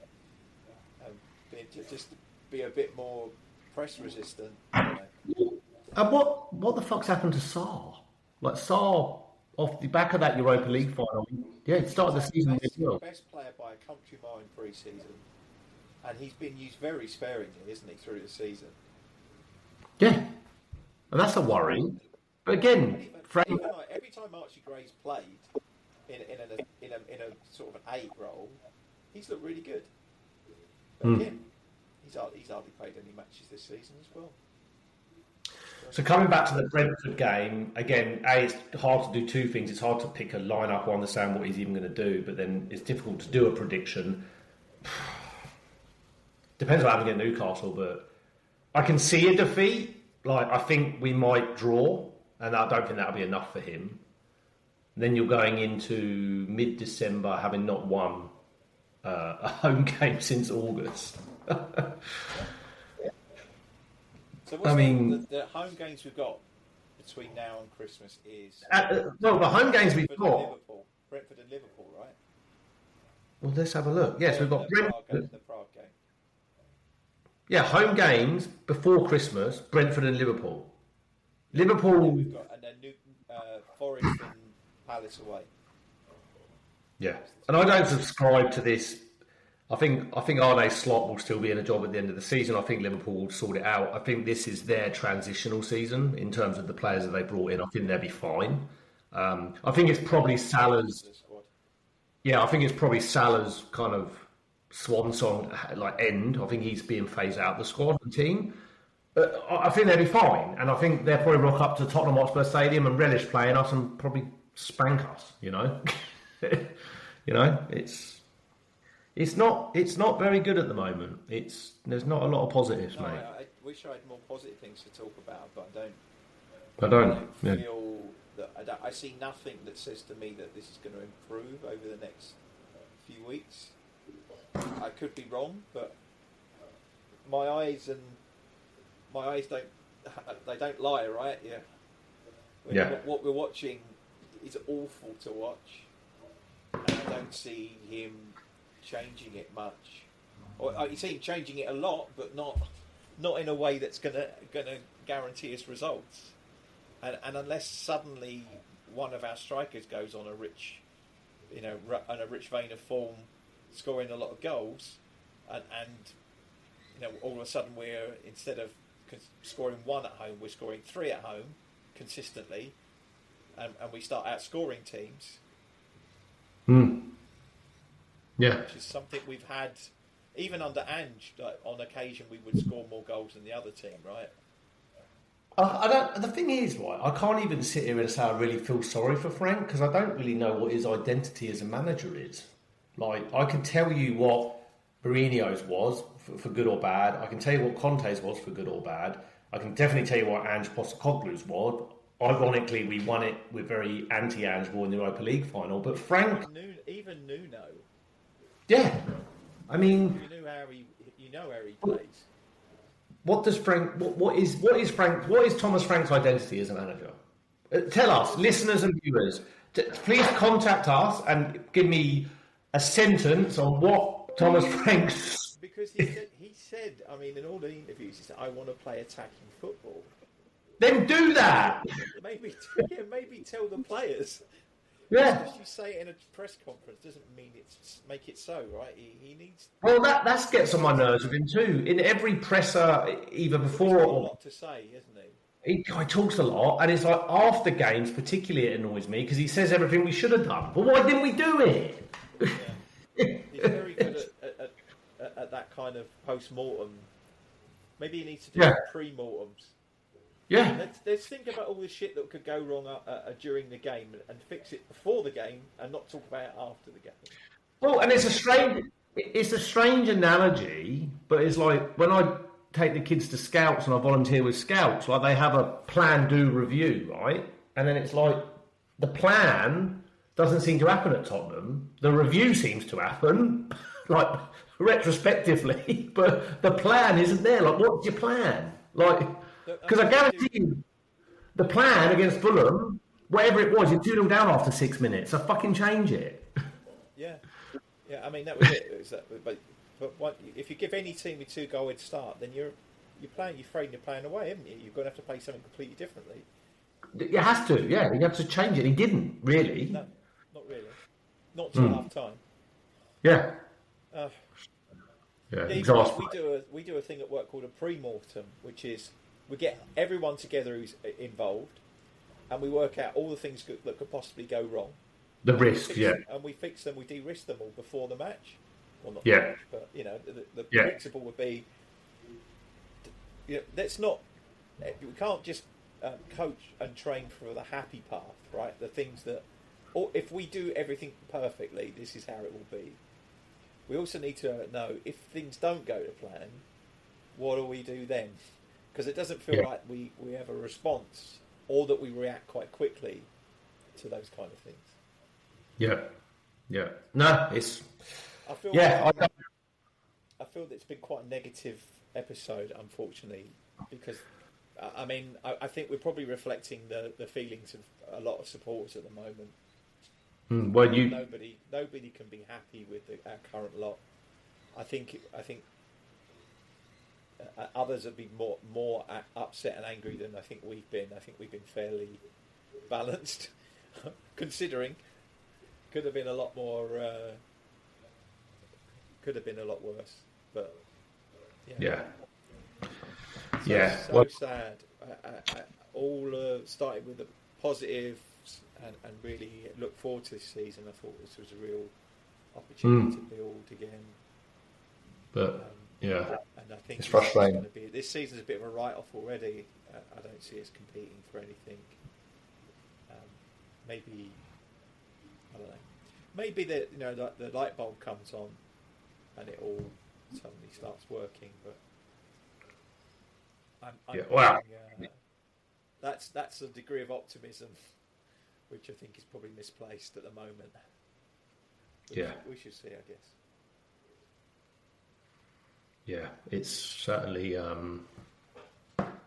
Just be a bit more press resistant. And what the fuck's happened to Sarr? Like Sarr, off the back of that Europa League final, he started the season with the best player by a country mile in pre-season, and he's been used very sparingly, isn't he, through the season? Yeah, and that's a worry. But again, every time Archie Gray's played in a sort of an 8 role, he's looked really good. But again, he's hardly played any matches this season as well. So coming back to the Brentford game, again, it's hard to do two things. It's hard to pick a lineup or understand what he's even going to do, but then it's difficult to do a prediction. Depends on how we get Newcastle, but I can see a defeat. Like, I think we might draw, and I don't think that'll be enough for him. Then you're going into mid-December having not won a home game since August. So the home games we've got between now and Christmas is... the home games we've got... Brentford and Liverpool, right? Well, let's have a look. Yes, we've got Brentford... The Prague game. Yeah, home games before Christmas, Brentford and Liverpool. Liverpool... And then Forest and Palace away. Yeah, and I don't subscribe to this. I think Arne Slot will still be in a job at the end of the season. I think Liverpool will sort it out. I think this is their transitional season in terms of the players that they brought in. I think they'll be fine. I think it's probably Salah's. Yeah, I think it's probably Salah's kind of swan song, like end. I think he's being phased out of the squad, the team. But I think they'll be fine, and I think they'll probably rock up to Tottenham Hotspur Stadium and relish playing us and probably spank us. It's not very good at the moment. There's not a lot of positives, mate. I wish I had more positive things to talk about, but I don't feel that I see nothing that says to me that this is going to improve over the next few weeks. I could be wrong, but my eyes don't lie, right? Yeah. What we're watching is awful to watch, and I don't see him changing it much. Or I see him changing it a lot, but not in a way that's gonna guarantee us results. And unless suddenly one of our strikers goes on a rich vein of form, scoring a lot of goals, and all of a sudden we're, instead of scoring 1 at home, we're scoring 3 at home consistently, and we start outscoring teams. Yeah, which is something we've had even under Ange. Like, on occasion, we would score more goals than the other team, right? I don't. The thing is, right, I can't even sit here and say I really feel sorry for Frank, because I don't really know what his identity as a manager is. Like, I can tell you what Mourinho's was for good or bad. I can tell you what Conte's was for good or bad, I can definitely tell you what Ange Postecoglou's was. Ironically, we won it with very anti-Ange in the Europa League final. But Frank, even Nuno, yeah, I mean, you know how he plays. What does Frank? What is Frank? What is Thomas Frank's identity as a manager? Tell us, listeners and viewers. Please contact us and give me a sentence on what Thomas Frank's. Because he said, I mean, in all the interviews, he said, "I want to play attacking football." Then do that. Maybe tell the players. Yeah. Just you say it in a press conference doesn't mean make it so, right? He needs. Well, that gets on my nerves with him too. In every presser, either before or. He's got a lot to say, isn't he? He talks a lot, and it's like after games, particularly it annoys me because he says everything we should have done. But why didn't we do it? Yeah. He's very good at that kind of post-mortem. Maybe he needs to do pre-mortems. Yeah. Let's think about all the shit that could go wrong during the game and fix it before the game and not talk about it after the game. Well, and it's a strange analogy, but it's like when I take the kids to Scouts and I volunteer with Scouts, like they have a plan, do, review, right? And then it's like the plan doesn't seem to happen at Tottenham. The review seems to happen, like retrospectively, but the plan isn't there. Like, what's your plan? Like, because I guarantee you, the plan against Fulham, whatever it was, you're 2-0 down after 6 minutes. So fucking change it. Yeah. I mean that was it. But if you give any team a 2-goal head start, then you're afraid you're playing away, haven't you? You're going to have to play something completely differently. It has to, yeah. You have to change it. He didn't really. No, not really. Not till half time. Yeah. Exactly. We do a thing at work called a pre-mortem, which is we get everyone together who's involved, and we work out all the things that could possibly go wrong. The risk, and we fix them. We de-risk them all before the match. Well, not much, but the principle would be, let's not. We can't just coach and train for the happy path, right? The things that, or if we do everything perfectly, this is how it will be. We also need to know if things don't go to plan, what do we do then? Because it doesn't feel like we have a response or that we react quite quickly to those kind of things. Yeah. No, it's. I feel that it's been quite a negative episode, unfortunately, because I mean I think we're probably reflecting the feelings of a lot of supporters at the moment. Well, nobody can be happy with our current lot. I think others have been more upset and angry than I think we've been. I think we've been fairly balanced, considering. Could have been a lot more. Could have been a lot worse, but so sad. All started with the positives and really look forward to this season. I thought this was a real opportunity to build again. But and I think it's frustrating. This season's a bit of a write-off already. I don't see us competing for anything. Maybe I don't know. Maybe the light bulb comes on and it all suddenly starts working. But that's a degree of optimism which I think is probably misplaced at the moment. We should see, I guess. Yeah, it's certainly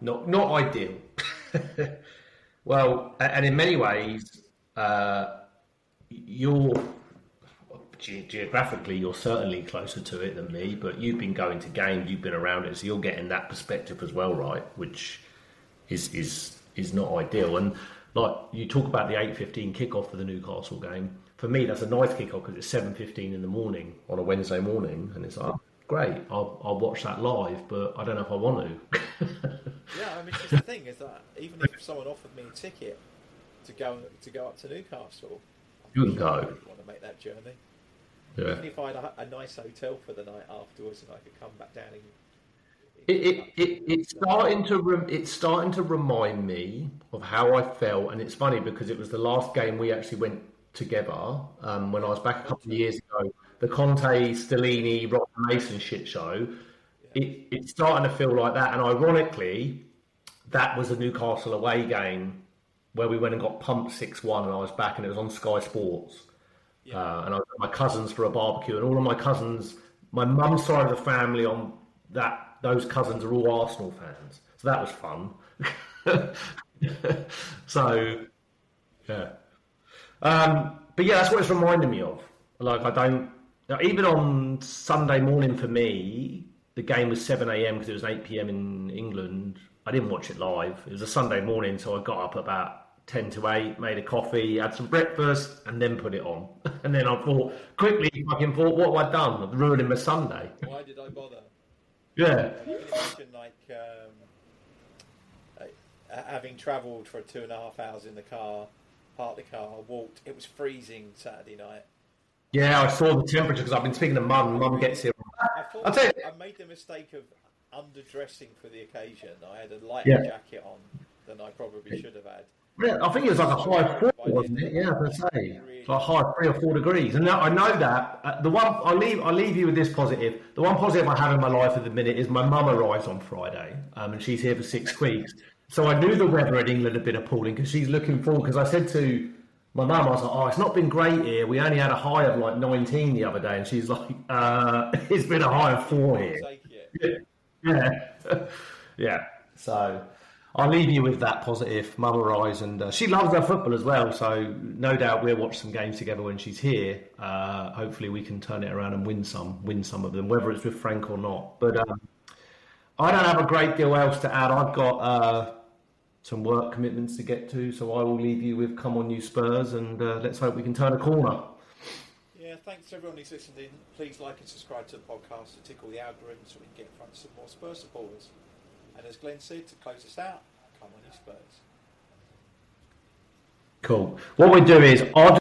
not ideal. Well, and in many ways, geographically you're certainly closer to it than me. But you've been going to games, you've been around it, so you're getting that perspective as well, right? Which is not ideal. And like you talk about the 8:15 kickoff for the Newcastle game. For me, that's a nice kickoff because it's 7:15 in the morning on a Wednesday morning, and it's like. Great, I'll watch that live, but I don't know if I want to. Yeah, I mean, just the thing is that even if someone offered me a ticket to go up to Newcastle, you wouldn't go. I wouldn't want to make that journey. Yeah. Even if I had a nice hotel for the night afterwards, and I could come back down. It's starting to remind me of how I felt, and it's funny because it was the last game we actually went together when I was back a couple of years ago. The Conte, Stellini, Rob Mason shit show. It's starting to feel like that, and ironically, that was a Newcastle away game where we went and got pumped 6-1, and I was back, and it was on Sky Sports. And I was with my cousins for a barbecue, and all of my cousins, my mum's side of the family on those cousins are all Arsenal fans, so that was fun. So, yeah. But yeah, that's what it's reminding me of. Like, even on Sunday morning for me, the game was 7 a.m. because it was 8 p.m. in England. I didn't watch it live. It was a Sunday morning, so I got up about 10 to 8, made a coffee, had some breakfast, and then put it on. And then I thought, what have I done? I'm ruining my Sunday. Why did I bother? Yeah. You can imagine, having travelled for 2.5 hours in the car, parked the car, walked. It was freezing Saturday night. Yeah, I saw the temperature because I've been speaking to Mum. Mum gets here. I made the mistake of underdressing for the occasion. I had a lighter jacket on than I probably should have had. Yeah, I think it was like a high 4, wasn't it? Yeah, as I say, like high 3 or 4 degrees. And now I know that the one I'll leave you with this positive. The one positive I have in my life at the minute is my mum arrives on Friday, and she's here for 6 weeks. So I knew the weather in England had been appalling because she's looking forward. Because I said to my mum, I was like, "Oh, it's not been great here. We only had a high of like 19 the other day," and she's like, "It's been a high of 4 here." Yeah. So I'll leave you with that positive. Mum arrives, and she loves her football as well. So no doubt we'll watch some games together when she's here. Hopefully we can turn it around and win some of them, whether it's with Frank or not. But I don't have a great deal else to add. I've got some work commitments to get to, so I will leave you with "Come on, you Spurs," and let's hope we can turn a corner. Yeah, thanks to everyone who's listened in. Please like and subscribe to the podcast to tickle the algorithm so we can get in front of some more Spurs supporters. And as Glenn said, to close us out, come on, you Spurs. Cool. What we do is,